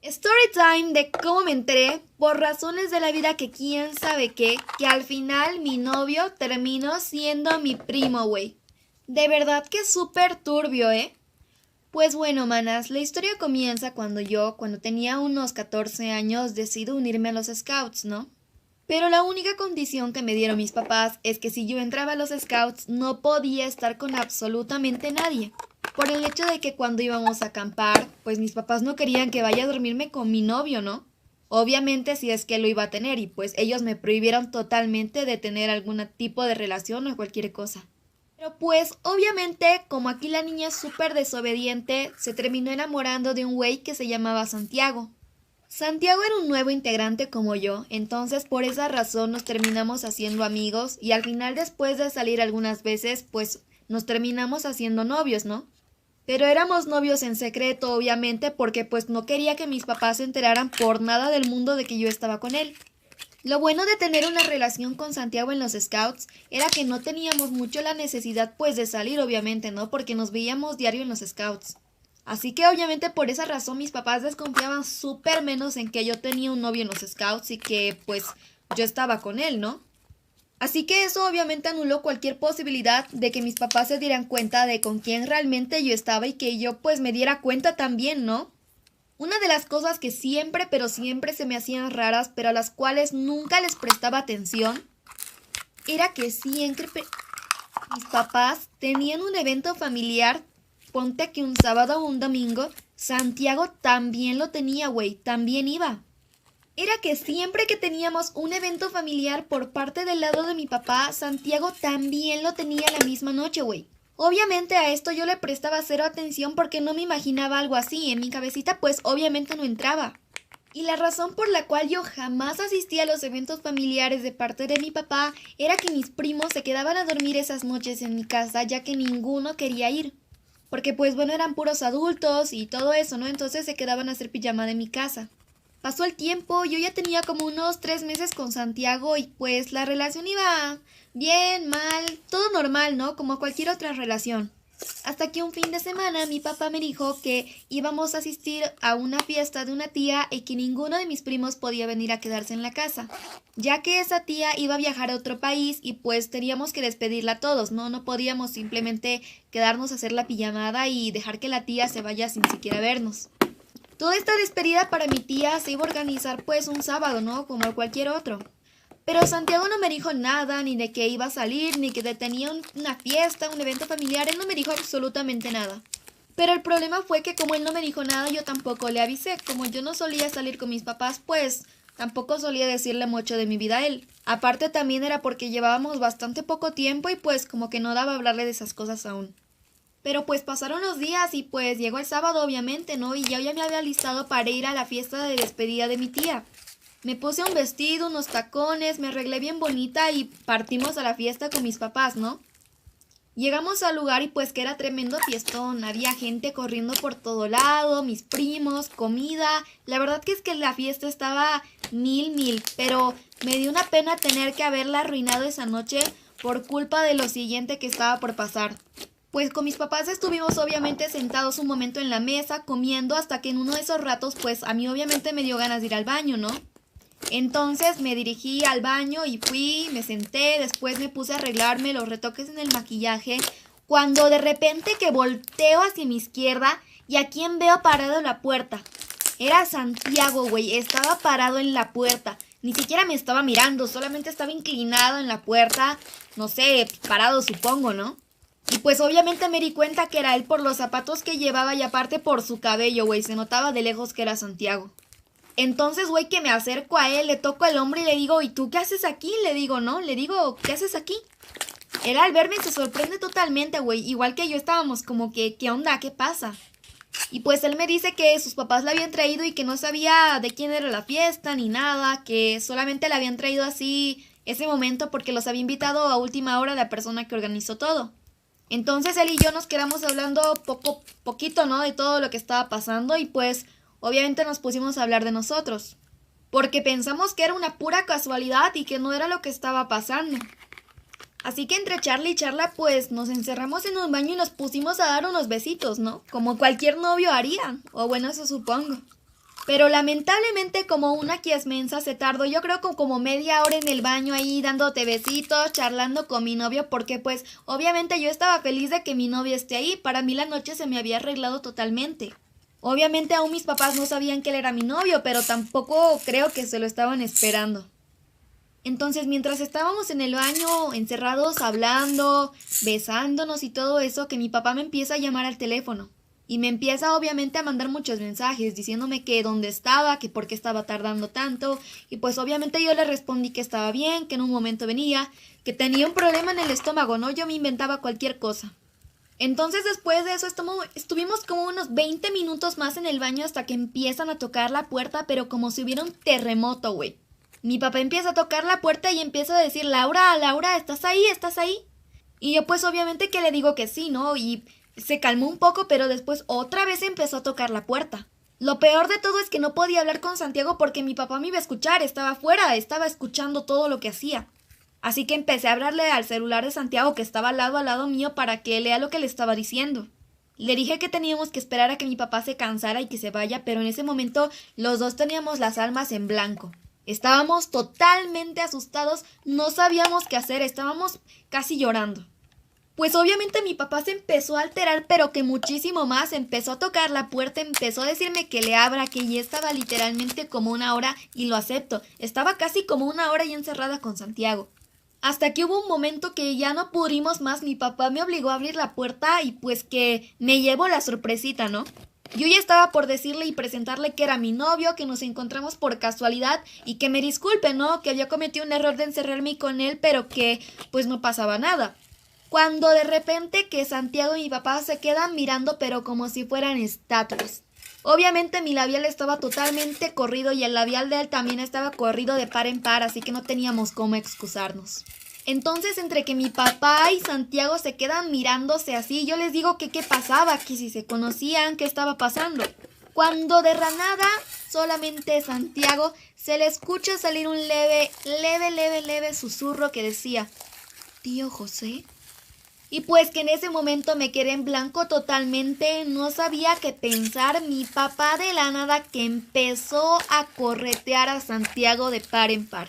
Story time de cómo me enteré, por razones de la vida que quién sabe qué, que al final mi novio terminó siendo mi primo, güey. De verdad que es súper turbio, ¿eh? Pues bueno, manas, la historia comienza cuando tenía unos 14 años, decido unirme a los Scouts, ¿no? Pero la única condición que me dieron mis papás es que si yo entraba a los Scouts no podía estar con absolutamente nadie. Por el hecho de que cuando íbamos a acampar, pues mis papás no querían que vaya a dormirme con mi novio, ¿no? Obviamente si es que lo iba a tener y pues ellos me prohibieron totalmente de tener algún tipo de relación o cualquier cosa. Pero pues obviamente como aquí la niña es súper desobediente, se terminó enamorando de un güey que se llamaba Santiago. Santiago era un nuevo integrante como yo, entonces por esa razón nos terminamos haciendo amigos y al final después de salir algunas veces, pues nos terminamos haciendo novios, ¿no? Pero éramos novios en secreto, obviamente, porque pues no quería que mis papás se enteraran por nada del mundo de que yo estaba con él. Lo bueno de tener una relación con Santiago en los Scouts era que no teníamos mucho la necesidad pues de salir, obviamente, ¿no? Porque nos veíamos diario en los Scouts. Así que obviamente por esa razón mis papás desconfiaban súper menos en que yo tenía un novio en los Scouts y que pues yo estaba con él, ¿no? Así que eso obviamente anuló cualquier posibilidad de que mis papás se dieran cuenta de con quién realmente yo estaba y que yo pues me diera cuenta también, ¿no? Una de las cosas que siempre, pero siempre se me hacían raras, pero a las cuales nunca les prestaba atención, era que mis papás tenían un evento familiar, ponte que un sábado o un domingo, Santiago también lo tenía, güey, también iba. Era que siempre que teníamos un evento familiar por parte del lado de mi papá, Santiago también lo tenía la misma noche, güey. Obviamente a esto yo le prestaba cero atención porque no me imaginaba algo así. En mi cabecita pues obviamente no entraba. Y la razón por la cual yo jamás asistía a los eventos familiares de parte de mi papá era que mis primos se quedaban a dormir esas noches en mi casa ya que ninguno quería ir. Porque pues bueno eran puros adultos y todo eso, ¿no? Entonces se quedaban a hacer pijama de mi casa. Pasó el tiempo, yo ya tenía como unos 3 meses con Santiago y pues la relación iba bien, mal, todo normal, ¿no? Como cualquier otra relación. Hasta que un fin de semana mi papá me dijo que íbamos a asistir a una fiesta de una tía y que ninguno de mis primos podía venir a quedarse en la casa, ya que esa tía iba a viajar a otro país y pues teníamos que despedirla todos, ¿no? No podíamos simplemente quedarnos a hacer la pijamada y dejar que la tía se vaya sin siquiera vernos. Toda esta despedida para mi tía se iba a organizar pues un sábado, ¿no? Como cualquier otro. Pero Santiago no me dijo nada, ni de que iba a salir, ni que tenía una fiesta, un evento familiar, él no me dijo absolutamente nada. Pero el problema fue que como él no me dijo nada, yo tampoco le avisé. Como yo no solía salir con mis papás, pues tampoco solía decirle mucho de mi vida a él. Aparte también era porque llevábamos bastante poco tiempo y pues como que no daba hablarle de esas cosas aún. Pero pues pasaron los días y pues llegó el sábado obviamente, ¿no? Y yo ya me había listado para ir a la fiesta de despedida de mi tía. Me puse un vestido, unos tacones, me arreglé bien bonita y partimos a la fiesta con mis papás, ¿no? Llegamos al lugar y pues que era tremendo fiestón, había gente corriendo por todo lado, mis primos, comida. La verdad que es que la fiesta estaba mil, pero me dio una pena tener que haberla arruinado esa noche por culpa de lo siguiente que estaba por pasar. Pues con mis papás estuvimos obviamente sentados un momento en la mesa comiendo hasta que en uno de esos ratos pues a mí obviamente me dio ganas de ir al baño, ¿no? Entonces me dirigí al baño y fui, me senté, después me puse a arreglarme los retoques en el maquillaje, cuando de repente que volteo hacia mi izquierda y a quién veo parado en la puerta. Era Santiago, güey, estaba parado en la puerta. Ni siquiera me estaba mirando, solamente estaba inclinado en la puerta, no sé, parado supongo, ¿no? Y pues obviamente me di cuenta que era él por los zapatos que llevaba y aparte por su cabello, güey, se notaba de lejos que era Santiago. Entonces, güey, que me acerco a él, le toco el hombro y le digo, ¿y tú qué haces aquí? Le digo, ¿no? Le digo, ¿qué haces aquí? Él al verme se sorprende totalmente, güey, igual que yo estábamos como que, ¿qué onda? ¿Qué pasa? Y pues él me dice que sus papás la habían traído y que no sabía de quién era la fiesta ni nada, que solamente la habían traído así ese momento porque los había invitado a última hora la persona que organizó todo. Entonces él y yo nos quedamos hablando poquito, ¿no? De todo lo que estaba pasando y pues obviamente nos pusimos a hablar de nosotros. Porque pensamos que era una pura casualidad y que no era lo que estaba pasando. Así que entre charla y charla pues nos encerramos en un baño y nos pusimos a dar unos besitos, ¿no? Como cualquier novio haría. O bueno, eso supongo. Pero lamentablemente como una quiesmensa se tardó yo creo como media hora en el baño ahí dándote besitos, charlando con mi novio porque pues obviamente yo estaba feliz de que mi novio esté ahí. Para mí la noche se me había arreglado totalmente. Obviamente aún mis papás no sabían que él era mi novio, pero tampoco creo que se lo estaban esperando. Entonces mientras estábamos en el baño encerrados hablando, besándonos y todo eso, que mi papá me empieza a llamar al teléfono. Y me empieza obviamente a mandar muchos mensajes diciéndome que dónde estaba, que por qué estaba tardando tanto. Y pues obviamente yo le respondí que estaba bien, que en un momento venía, que tenía un problema en el estómago, ¿no? Yo me inventaba cualquier cosa. Entonces después de eso estuvimos como unos 20 minutos más en el baño hasta que empiezan a tocar la puerta, pero como si hubiera un terremoto, güey. Mi papá empieza a tocar la puerta y empieza a decir, Laura, Laura, ¿estás ahí? ¿Estás ahí? Y yo pues obviamente que le digo que sí, ¿no? Y se calmó un poco, pero después otra vez empezó a tocar la puerta. Lo peor de todo es que no podía hablar con Santiago porque mi papá me iba a escuchar, estaba afuera, estaba escuchando todo lo que hacía. Así que empecé a hablarle al celular de Santiago que estaba al lado mío para que lea lo que le estaba diciendo. Le dije que teníamos que esperar a que mi papá se cansara y que se vaya, pero en ese momento los dos teníamos las almas en blanco. Estábamos totalmente asustados, no sabíamos qué hacer, estábamos casi llorando. Pues obviamente mi papá se empezó a alterar, pero que muchísimo más, empezó a tocar la puerta, empezó a decirme que le abra, que ya estaba literalmente como una hora, y lo acepto, estaba casi como una hora ya encerrada con Santiago. Hasta que hubo un momento que ya no pudimos más, mi papá me obligó a abrir la puerta y pues que me llevo la sorpresita, ¿no? Yo ya estaba por decirle y presentarle que era mi novio, que nos encontramos por casualidad y que me disculpe, ¿no? Que había cometido un error de encerrarme con él, pero que pues no pasaba nada. Cuando de repente que Santiago y mi papá se quedan mirando pero como si fueran estatuas. Obviamente mi labial estaba totalmente corrido y el labial de él también estaba corrido de par en par, así que no teníamos cómo excusarnos. Entonces entre que mi papá y Santiago se quedan mirándose así, yo les digo que qué pasaba, que si se conocían, qué estaba pasando. Cuando de la nada solamente Santiago se le escucha salir un leve susurro que decía, ¿Tío José? Y pues que en ese momento me quedé en blanco totalmente, no sabía qué pensar. Mi papá de la nada que empezó a corretear a Santiago de par en par.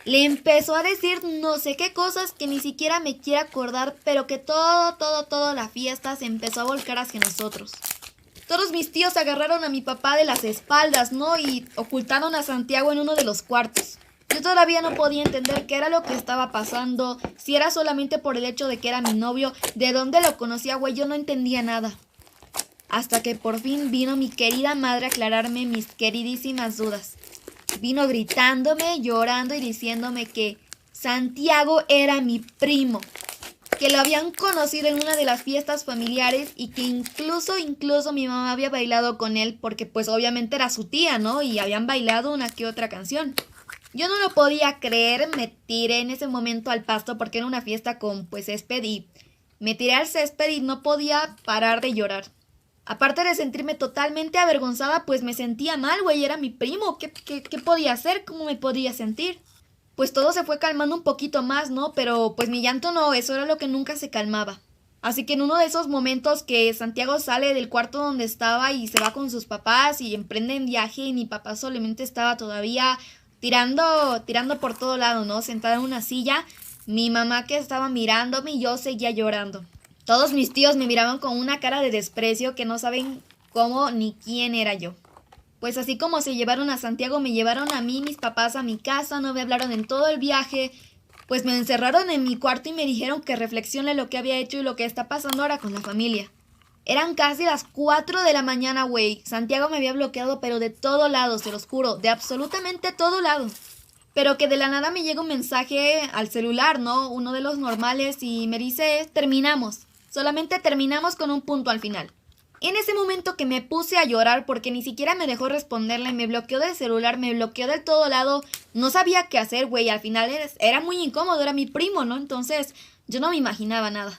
Le empezó a decir no sé qué cosas que ni siquiera me quiero acordar, pero que toda la fiesta se empezó a volcar hacia nosotros. Todos mis tíos agarraron a mi papá de las espaldas, ¿no? Y ocultaron a Santiago en uno de los cuartos. Yo todavía no podía entender qué era lo que estaba pasando, si era solamente por el hecho de que era mi novio, de dónde lo conocía, güey, yo no entendía nada. Hasta que por fin vino mi querida madre a aclararme mis queridísimas dudas. Vino gritándome, llorando y diciéndome que Santiago era mi primo, que lo habían conocido en una de las fiestas familiares y que incluso mi mamá había bailado con él porque pues obviamente era su tía, ¿no? Y habían bailado una que otra canción. Yo no lo podía creer, me tiré en ese momento al pasto porque era una fiesta con pues césped y me tiré al césped y no podía parar de llorar. Aparte de sentirme totalmente avergonzada, pues me sentía mal, güey, era mi primo, ¿qué podía hacer? ¿Cómo me podía sentir? Pues todo se fue calmando un poquito más, ¿no? Pero pues mi llanto no, eso era lo que nunca se calmaba. Así que en uno de esos momentos que Santiago sale del cuarto donde estaba y se va con sus papás y emprenden viaje y mi papá solamente estaba todavía tirando por todo lado, ¿no? Sentada en una silla, mi mamá que estaba mirándome y yo seguía llorando. Todos mis tíos me miraban con una cara de desprecio que no saben cómo ni quién era yo. Pues así como se llevaron a Santiago, me llevaron a mí, mis papás a mi casa, no me hablaron en todo el viaje, pues me encerraron en mi cuarto y me dijeron que reflexione lo que había hecho y lo que está pasando ahora con la familia. Eran casi las 4 de la mañana, güey. Santiago me había bloqueado, pero de todo lado, se los juro, de absolutamente todo lado. Pero que de la nada me llega un mensaje al celular, ¿no? Uno de los normales y me dice, terminamos. Solamente terminamos con un punto al final. En ese momento que me puse a llorar porque ni siquiera me dejó responderle, me bloqueó del celular, me bloqueó del todo lado, no sabía qué hacer, güey, al final era muy incómodo, era mi primo, ¿no? Entonces yo no me imaginaba nada.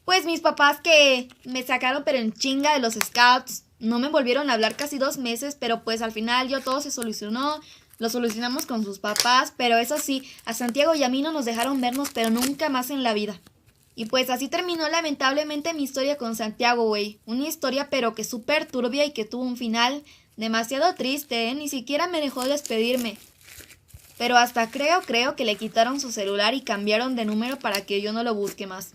Pues mis papás que me sacaron pero en chinga de los scouts, no me volvieron a hablar casi 2 meses, pero pues al final todo se solucionó, lo solucionamos con sus papás, pero eso sí, a Santiago y a mí no nos dejaron vernos, pero nunca más en la vida. Y pues así terminó lamentablemente mi historia con Santiago, güey. Una historia pero que súper turbia y que tuvo un final Demasiado triste, ¿eh? Ni siquiera me dejó despedirme. Pero hasta creo que le quitaron su celular y cambiaron de número para que yo no lo busque más.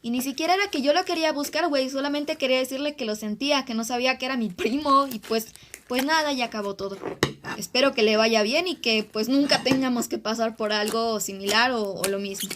Y ni siquiera era que yo lo quería buscar, güey. Solamente quería decirle que lo sentía, que no sabía que era mi primo. Y pues nada, ya acabó todo. Espero que le vaya bien y que pues nunca tengamos que pasar por algo similar o lo mismo.